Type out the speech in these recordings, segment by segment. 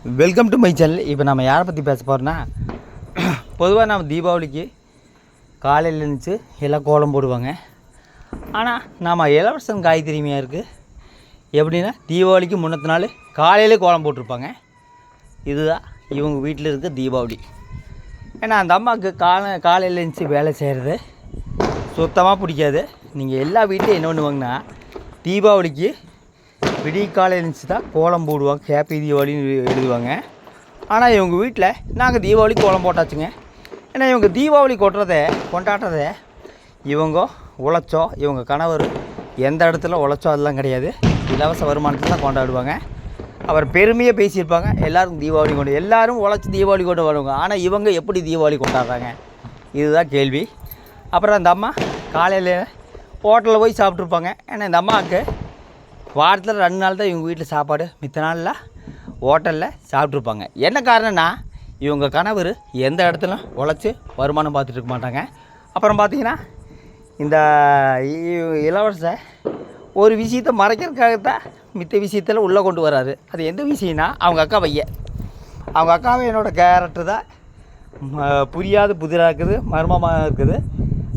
Welcome to my channel. இப்போ நம்ம யாரை பற்றி பேச போகிறோன்னா, பொதுவாக நம்ம தீபாவளிக்கு காலையில் எழுந்துச்சு எல்லாம் கோலம் போடுவாங்க. ஆனால் நம்ம இளவரசன் காய் தெரியுமையாக இருக்குது. எப்படின்னா தீபாவளிக்கு முன்னத்து நாள் காலையிலே கோலம் போட்டிருப்பாங்க. இதுதான் இவங்க வீட்டில் இருக்க தீபாவளி. ஏன்னா அந்த அம்மாவுக்கு காலையில் எழுந்துச்சு வேலை செய்கிறது சுத்தமாக பிடிக்காது. நீங்கள் எல்லா வீட்லையும் என்ன பண்ணுவாங்கன்னா, தீபாவளிக்கு விடிய காலையில் இருந்துச்சு தான் கோலம் போடுவாங்க, ஹேப்பி தீபாவளின்னு எழுதுவாங்க. ஆனால் இவங்க வீட்டில் நாங்கள் தீபாவளி கோலம் போட்டாச்சுங்க. ஏன்னா இவங்க தீபாவளி கொண்டாடுறத இவங்க உழைச்சோ, இவங்க கணவர் எந்த இடத்துல உழைச்சோ அதெல்லாம் கிடையாது, இலவச வருமானத்தில் தான் கொண்டாடுவாங்க. அவர் பெருமையாக பேசியிருப்பாங்க, எல்லோரும் தீபாவளி எல்லோரும் உழைச்சி தீபாவளி கொண்டு வருவாங்க. ஆனால் இவங்க எப்படி தீபாவளி கொண்டாடுறாங்க, இதுதான் கேள்வி. அப்புறம் அந்த அம்மா காலையில் ஹோட்டலில் போய் சாப்பிட்ருப்பாங்க. ஏன்னா இந்த அம்மாவுக்கு வாரத்தில் 2 நாள் தான் இவங்க வீட்டில் சாப்பாடு, மித்த நாளில் ஹோட்டலில் சாப்பிட்ருப்பாங்க. என்ன காரணம்னா, இவங்க கணவர் எந்த இடத்துல உழைச்சி வருமானம் பார்த்துட்டு இருக்க மாட்டாங்க. அப்புறம் பார்த்திங்கன்னா இந்த இளவரசர் ஒரு விஷயத்தை மறைக்கிறதுக்காகத்தான் மித்த விஷயத்தில் உள்ளே கொண்டு வராரு. அது எந்த விஷயம்னா, அவங்க அக்கா பையன். அவங்க அக்காவை என்னோடய கேரக்டர் தான் புரியாது, புதிராக இருக்குது, மர்மமாக இருக்குது.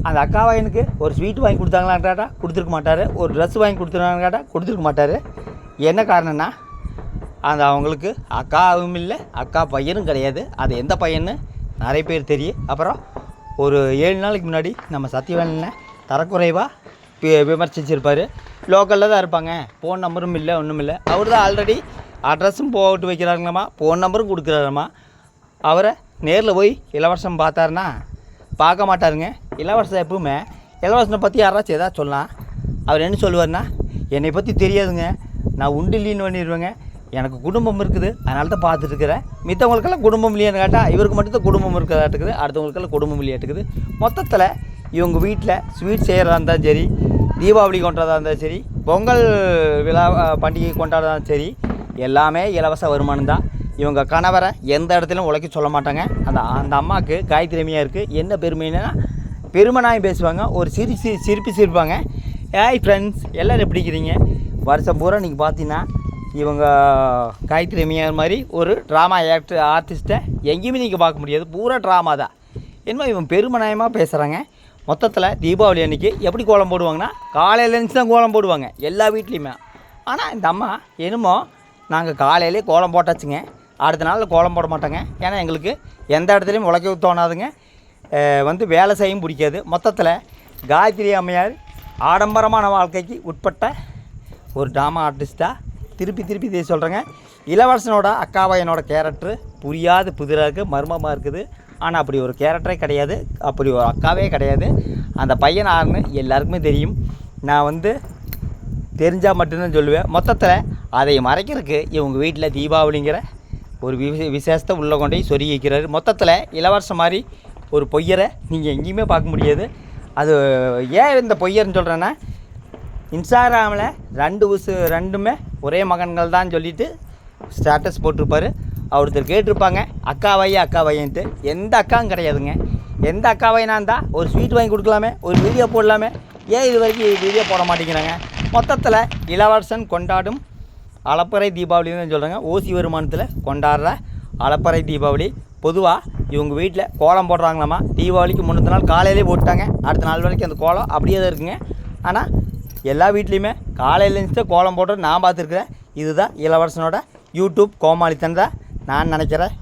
அந்த அக்கா பையனுக்கு ஒரு ஸ்வீட் வாங்கி கொடுத்தாங்களான்னு கேட்டால் கொடுத்துருக்க மாட்டார், ஒரு ட்ரெஸ் வாங்கி கொடுத்துருக்காங்கன்னு கேட்டால் கொடுத்துருக்க மாட்டார். என்ன காரணம்னா, அந்த அவங்களுக்கு அக்காவும் இல்லை, அக்கா பையனும் கிடையாது. அது எந்த பையன்னு நிறைய பேர் தெரியும். அப்புறம் ஒரு 7 நாளைக்கு முன்னாடி நம்ம சத்தியவேலனை தரக்குறைவாக விமர்சிச்சிருப்பார். லோக்கலில் தான் இருப்பாங்க, ஃபோன் நம்பரும் இல்லை, ஒன்றும் இல்லை. அவர் தான் ஆல்ரெடி அட்ரஸும் போட்டு வைக்கிறாங்களாம்மா, ஃபோன் நம்பரும் கொடுக்குறாருமா. அவரை நேரில் போய் இளவரசன் பார்த்தாருன்னா பார்க்க மாட்டாருங்க. இளவரசன் எப்பவுமே இளவரசனை பற்றி யாராச்சும் எதாவது சொல்லலாம், அவர் என்ன சொல்லுவார்னா, என்னை பற்றி தெரியாதுங்க, நான் உண்டு இல்லைன்னு பண்ணிடுவேங்க, எனக்கு குடும்பம் இருக்குது, அதனால தான் பார்த்துட்டுருக்கிறேன். மித்தவங்களுக்கெல்லாம் குடும்பம் இல்லையான்னு கேட்டால் இவருக்கு மட்டும்தான் குடும்பம் இருக்கிறதாட்டுக்குது, அடுத்தவங்களுக்கெல்லாம் குடும்பம் இல்லையாட்டுக்குது. மொத்தத்தில் இவங்க வீட்டில் ஸ்வீட் செய்கிறதா இருந்தாலும் சரி, தீபாவளி கொண்டாடுறதா இருந்தாலும் சரி, பொங்கல் விழா பண்டிகை கொண்டாடுறதாலும் சரி, எல்லாமே இலவச வருமானம் தான். இவங்க கணவரை எந்த இடத்துலையும் உழைக்க சொல்ல மாட்டாங்க. அந்த அம்மாவுக்கு காய் திறமையாக இருக்குது. என்ன பெருமைன்னா, பெருமைனாயும் பேசுவாங்க, ஒரு சிரிப்பு சிரிப்பாங்க. ஏய் ஃப்ரெண்ட்ஸ், எல்லோரும் எப்படி இருக்கிறீங்க? வருஷம் பூரா நீங்கள் பார்த்தீங்கன்னா இவங்க காய் திறமையாக மாதிரி ஒரு ட்ராமா ஆர்டிஸ்ட்டை எங்கேயுமே நீங்கள் பார்க்க முடியாது, பூரா ட்ராமா தான். என்னமோ இவங்க பெருமநாயமாக பேசுகிறாங்க. மொத்தத்தில் தீபாவளி அன்றைக்கி எப்படி கோலம் போடுவாங்கன்னா, காலையில் எழுந்துச்சு தான் கோலம் போடுவாங்க எல்லா வீட்லேயுமே. ஆனால் இந்த அம்மா என்னமோ நாங்கள் காலையிலே கோலம் போட்டாச்சுங்க, அடுத்த நாள் கோலம் போட மாட்டாங்க. ஏன்னா எங்களுக்கு எந்த இடத்துலையும் உழைக்க தோணாதுங்க, வேலை செய்யும் பிடிக்காது. மொத்தத்தில் காயத்ரி அம்மையார் ஆடம்பரமான வாழ்க்கைக்கு உட்பட்ட ஒரு ட்ராமா ஆர்டிஸ்ட்டாக திருப்பி இதை சொல்கிறேங்க. இளவரசனோட அக்காவையனோட கேரக்டரு புரியாது, புதிராக இருக்குது, மர்மமாக இருக்குது. ஆனால் அப்படி ஒரு கேரக்டரே கிடையாது, அப்படி ஒரு அக்காவே கிடையாது. அந்த பையன் யாருன்னு எல்லாருக்குமே தெரியும். நான் தெரிஞ்சால் மட்டும்தான் சொல்லுவேன். மொத்தத்தில் அதை மறைக்கிறதுக்கு இவங்க வீட்டில் தீபாவளிங்கிற ஒரு விசேஷத்தை உள்ளே கொண்டு போய் சொருகி வைக்கிறாரு. மொத்தத்தில் இளவரசன் மாதிரி ஒரு பொய்யரை நீங்கள் எங்கேயுமே பார்க்க முடியாது. அது ஏன் இந்த பொய்யர்னு சொல்கிறேன்னா, இன்ஸ்டாகிராமில் ரெண்டுமே ஒரே மகன்கள் தான் சொல்லிவிட்டு ஸ்டேட்டஸ் போட்டிருப்பார். ஒருத்தர் கேட்டிருப்பாங்க, அக்கா வையன்ட்டு. எந்த அக்காவும் கிடையாதுங்க. எந்த அக்கா வையனா இருந்தால் ஒரு ஸ்வீட் வாங்கி கொடுக்கலாமே, ஒரு வீடியோ போடலாமே, ஏன் இது வரைக்கும் வீடியோ போட மாட்டேங்கிறாங்க? மொத்தத்தில் இளவரசன் கொண்டாடும் அளப்பறை தீபாவளின்னு சொல்கிறாங்க. ஓசி வருமானத்தில் கொண்டாடுற அளப்பறை தீபாவளி. பொதுவாக இவங்க வீட்டில் கோலம் போடுறாங்களாம்மா, தீபாவளிக்கு முன்னத்த நாள் காலையிலே போட்டாங்க, அடுத்த நாள் வரைக்கும் அந்த கோலம் அப்படியே தான் இருக்குங்க. ஆனால் எல்லா வீட்லேயுமே காலையில் இருந்துச்சு கோலம் போடுறது நான் பார்த்துருக்குறேன். இதுதான் இளவரசனோட யூடியூப் கோமாளித்தன் தான் நான் நினைக்கிறேன்.